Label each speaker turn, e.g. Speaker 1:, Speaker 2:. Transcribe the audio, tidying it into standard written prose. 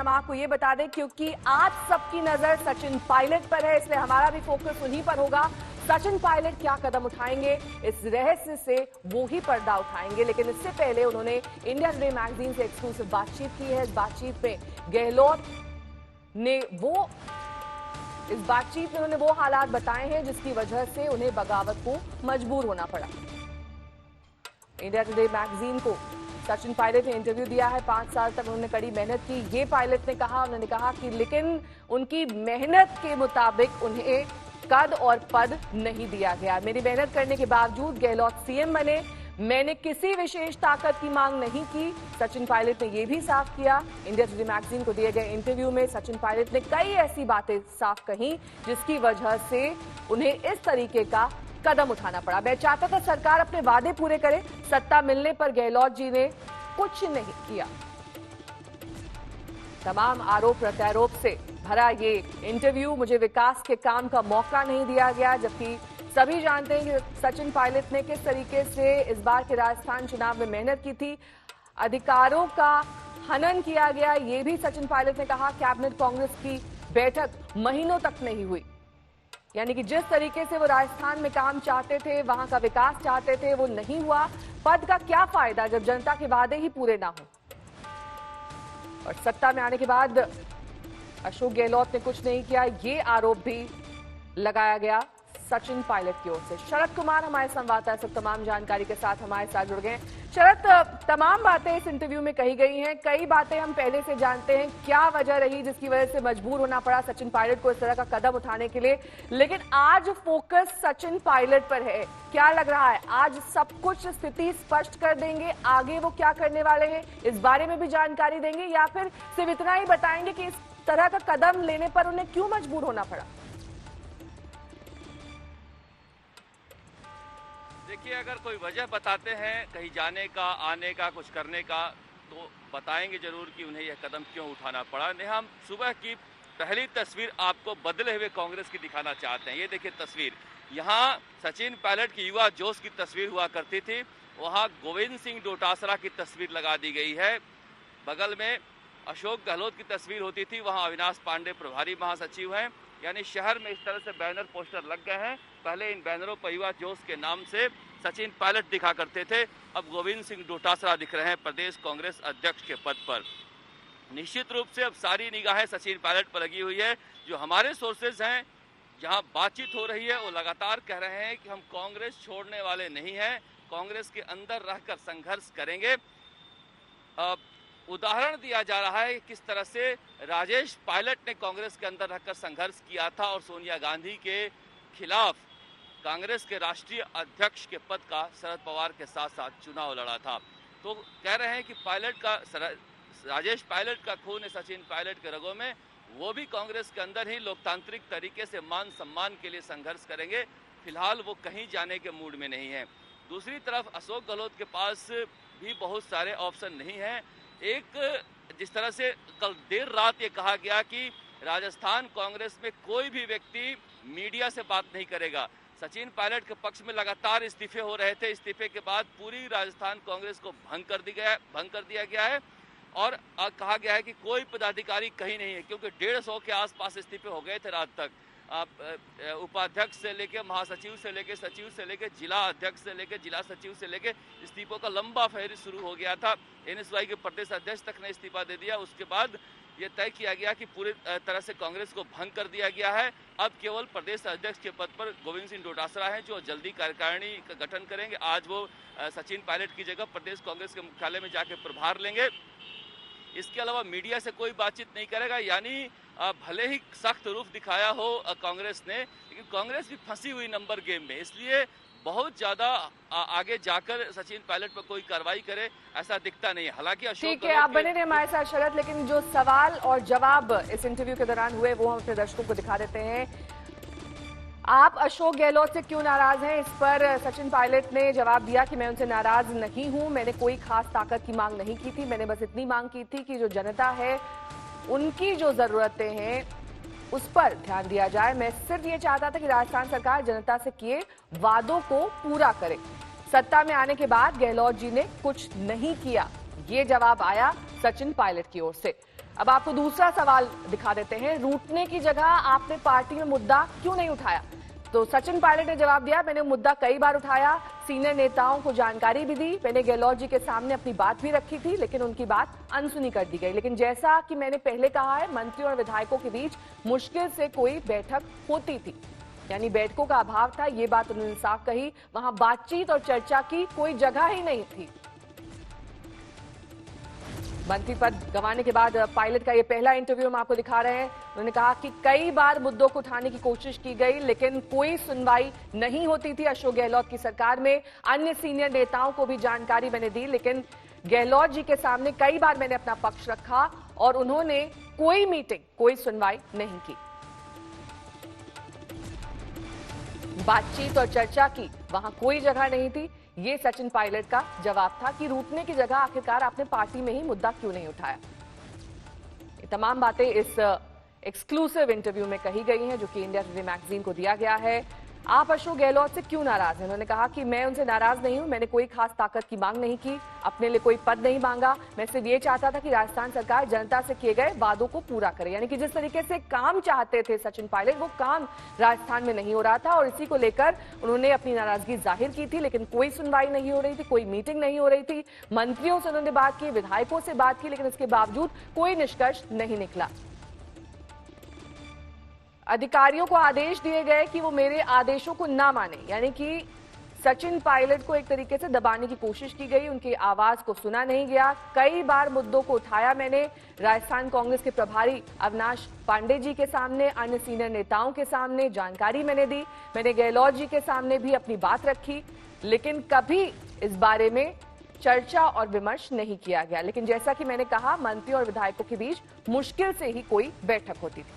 Speaker 1: हम आपको ये बता दें, क्योंकि आज सबकी नजर सचिन पायलट पर है, इसलिए हमारा भी फोकस उन्हीं पर होगा। सचिन पायलट क्या कदम उठाएंगे, इस रहस्य से वो ही पर्दा उठाएंगे। लेकिन इससे पहले उन्होंने इंडिया टुडे मैगजीन से एक्सक्लूसिव बातचीत की है। इस बातचीत में गहलोत ने उन्होंने वो हालात बताए हैं जिसकी वजह से उन्हें बगावत को मजबूर होना पड़ा। इंडिया टुडे मैगजीन को सचिन पायलट ने इंटरव्यू दिया है। 5 साल तक उन्होंने कड़ी मेहनत की, ये पायलट ने कहा। उन्होंने कहा कि लेकिन उनकी मेहनत के मुताबिक उन्हें कद और पद नहीं दिया गया। मेरी मेहनत करने के बावजूद गहलोत सीएम बने, मैंने किसी विशेष ताकत की मांग नहीं की, सचिन पायलट ने यह भी साफ किया। इंडिया टुडे मैगजीन को दिए गए इंटरव्यू में सचिन पायलट ने कई ऐसी बातें साफ कही जिसकी वजह से उन्हें इस तरीके का कदम उठाना पड़ा। मैं चाहता था सरकार अपने वादे पूरे करे, सत्ता मिलने पर गहलोत जी ने कुछ नहीं किया। तमाम आरोप प्रत्यारोप से भरा ये इंटरव्यू, मुझे विकास के काम का मौका नहीं दिया गया, जबकि सभी जानते हैं कि सचिन पायलट ने किस तरीके से इस बार के राजस्थान चुनाव में मेहनत की थी। अधिकारों का हनन किया गया, ये भी सचिन पायलट ने कहा। कैबिनेट कांग्रेस की बैठक महीनों तक नहीं हुई, यानी कि जिस तरीके से वो राजस्थान में काम चाहते थे, वहां का विकास चाहते थे, वो नहीं हुआ। पद का क्या फायदा जब जनता के वादे ही पूरे ना हो। और सत्ता में आने के बाद अशोक गहलोत ने कुछ नहीं किया, ये आरोप भी लगाया गया सचिन पायलट की ओर से। शरद कुमार हमारे संवाददाता सब तमाम जानकारी के साथ हमारे साथ जुड़ गए। शरद, तमाम बातें इस इंटरव्यू में कही गई हैं, कई बातें हम पहले से जानते हैं, क्या वजह रही जिसकी वजह से मजबूर होना पड़ा सचिन पायलट को इस तरह का कदम उठाने के लिए, लेकिन आज फोकस सचिन पायलट पर है। क्या लग रहा है आज सब कुछ स्थिति स्पष्ट कर देंगे, आगे वो क्या करने वाले हैं इस बारे में भी जानकारी देंगे, या फिर सिर्फ इतना ही बताएंगे कि इस तरह का कदम लेने पर उन्हें क्यों मजबूर होना पड़ा?
Speaker 2: देखिए, अगर कोई वजह बताते हैं कहीं जाने का, आने का, कुछ करने का, तो बताएंगे जरूर कि उन्हें यह कदम क्यों उठाना पड़ा। नेहा, हम सुबह की पहली तस्वीर आपको बदले हुए कांग्रेस की दिखाना चाहते हैं। ये देखिए तस्वीर, यहाँ सचिन पायलट की युवा जोश की तस्वीर हुआ करती थी, वहाँ गोविंद सिंह डोटासरा की तस्वीर लगा दी गई है। बगल में अशोक गहलोत की तस्वीर होती थी, वहाँ अविनाश पांडे प्रभारी महासचिव हैं। यानी शहर में इस तरह से बैनर पोस्टर लग गए हैं। पहले इन बैनरों पर युवा जोश के नाम से सचिन पायलट दिखा करते थे, अब गोविंद सिंह डोटासरा दिख रहे हैं प्रदेश कांग्रेस अध्यक्ष के पद पर। निश्चित रूप से अब सारी निगाहें सचिन पायलट पर लगी हुई है। जो हमारे सोर्सेज हैं, जहां बातचीत हो रही है, वो लगातार कह रहे हैं कि हम कांग्रेस छोड़ने वाले नहीं हैं, कांग्रेस के अंदर रहकर संघर्ष करेंगे। उदाहरण दिया जा रहा है किस तरह से राजेश पायलट ने कांग्रेस के अंदर रहकर संघर्ष किया था और सोनिया गांधी के खिलाफ कांग्रेस के राष्ट्रीय अध्यक्ष के पद का शरद पवार के साथ साथ चुनाव लड़ा था। तो कह रहे हैं कि राजेश पायलट का खून है सचिन पायलट के रगों में, वो भी कांग्रेस के अंदर ही लोकतांत्रिक तरीके से मान सम्मान के लिए संघर्ष करेंगे। फिलहाल वो कहीं जाने के मूड में नहीं है। दूसरी तरफ अशोक गहलोत के पास भी बहुत सारे ऑप्शन नहीं है। एक, जिस तरह से कल देर रात ये कहा गया कि राजस्थान कांग्रेस में कोई भी व्यक्ति मीडिया से बात नहीं करेगा। सचिन पायलट के पक्ष में लगातार इस्तीफे हो रहे थे, इस्तीफे के बाद पूरी राजस्थान कांग्रेस को भंग कर दिया गया है और कहा गया है कि कोई पदाधिकारी कहीं नहीं है, क्योंकि 150 के आसपास इस्तीफे हो गए थे रात तक। उपाध्यक्ष से लेके महासचिव से लेके सचिव से लेके जिला अध्यक्ष से लेके जिला सचिव से लेके इस्तीफों का लंबा फेरी शुरू हो गया था। एनएसवाई के प्रदेश अध्यक्ष तक ने इस्तीफा दे दिया। उसके बाद ये तय किया गया कि पूरी तरह से कांग्रेस को भंग कर दिया गया है। अब केवल प्रदेश अध्यक्ष के पद पर गोविंद सिंह डोटासरा हैं जो जल्दी कार्यकारिणी का गठन करेंगे। आज वो सचिन पायलट की जगह प्रदेश कांग्रेस के मुख्यालय में जाके प्रभार लेंगे। इसके अलावा मीडिया से कोई बातचीत नहीं करेगा। यानी भले ही सख्त रूप दिखाया हो कांग्रेस ने, लेकिन कांग्रेस भी फंसी हुई नंबर गेम में, इसलिए बहुत ज्यादा आगे जाकर सचिन पायलट पर कोई कार्रवाई करे ऐसा दिखता नहीं है। हालांकि
Speaker 1: ठीक है, आप बने रहे हमारे साथ शरद, लेकिन जो सवाल और जवाब इस इंटरव्यू के दौरान हुए वो हम अपने दर्शकों को दिखा देते हैं। आप अशोक गहलोत से क्यों नाराज हैं, इस पर सचिन पायलट ने जवाब दिया कि मैं उनसे नाराज नहीं हूं, मैंने कोई खास ताकत की मांग नहीं की थी, मैंने बस इतनी मांग की थी कि जो जनता है उनकी जो जरूरतें हैं उस पर ध्यान दिया जाए। मैं सिर्फ ये चाहता था कि राजस्थान सरकार जनता से किए वादों को पूरा करे। सत्ता में आने के बाद गहलोत जी ने कुछ नहीं किया, ये जवाब आया सचिन पायलट की ओर से। अब आपको दूसरा सवाल दिखा देते हैं। रूठने की जगह आपने पार्टी में मुद्दा क्यों नहीं उठाया? तो सचिन पायलट ने जवाब दिया, मैंने मुद्दा कई बार उठाया, सीनियर नेताओं को जानकारी भी दी, मैंने गहलोत जी के सामने अपनी बात भी रखी थी, लेकिन उनकी बात अनसुनी कर दी गई। लेकिन जैसा कि मैंने पहले कहा है, मंत्रियों और विधायकों के बीच मुश्किल से कोई बैठक होती थी, यानी बैठकों का अभाव था, ये बात उन्होंने साफ कही। वहां बातचीत और चर्चा की कोई जगह ही नहीं थी। मंत्री पद गंवाने के बाद पायलट का ये पहला इंटरव्यू हम आपको दिखा रहे हैं। उन्होंने कहा कि कई बार मुद्दों को उठाने की कोशिश की गई, लेकिन कोई सुनवाई नहीं होती थी अशोक गहलोत की सरकार में। अन्य सीनियर नेताओं को भी जानकारी मैंने दी, लेकिन गहलोत जी के सामने कई बार मैंने अपना पक्ष रखा और उन्होंने कोई मीटिंग, कोई सुनवाई नहीं की। बातचीत और चर्चा की वहां कोई जगह नहीं थी। ये सचिन पायलट का जवाब था कि रूठने की जगह आखिरकार आपने पार्टी में ही मुद्दा क्यों नहीं उठाया। ये तमाम बातें इस एक्सक्लूसिव इंटरव्यू में कही गई हैं, जो कि इंडिया टुडे मैगजीन को दिया गया है। आप अशोक गहलोत से क्यों नाराज हैं? उन्होंने कहा कि मैं उनसे नाराज नहीं हूं, मैंने कोई खास ताकत की मांग नहीं की, अपने लिए कोई पद नहीं मांगा, मैं सिर्फ ये चाहता था कि राजस्थान सरकार जनता से किए गए वादों को पूरा करे। यानी कि जिस तरीके से काम चाहते थे सचिन पायलट, वो काम राजस्थान में नहीं हो रहा था और इसी को लेकर उन्होंने अपनी नाराजगी जाहिर की थी। लेकिन कोई सुनवाई नहीं हो रही थी, कोई मीटिंग नहीं हो रही थी। मंत्रियों से उन्होंने बात की, विधायकों से बात की, लेकिन इसके बावजूद कोई निष्कर्ष नहीं निकला। अधिकारियों को आदेश दिए गए कि वो मेरे आदेशों को ना माने, यानी कि सचिन पायलट को एक तरीके से दबाने की कोशिश की गई, उनकी आवाज को सुना नहीं गया। कई बार मुद्दों को उठाया मैंने, राजस्थान कांग्रेस के प्रभारी अविनाश पांडे जी के सामने, अन्य सीनियर नेताओं के सामने जानकारी मैंने दी, मैंने गहलोत जी के सामने भी अपनी बात रखी, लेकिन कभी इस बारे में चर्चा और विमर्श नहीं किया गया। लेकिन जैसा कि मैंने कहा, मंत्री और विधायकों के बीच मुश्किल से ही कोई बैठक होती थी।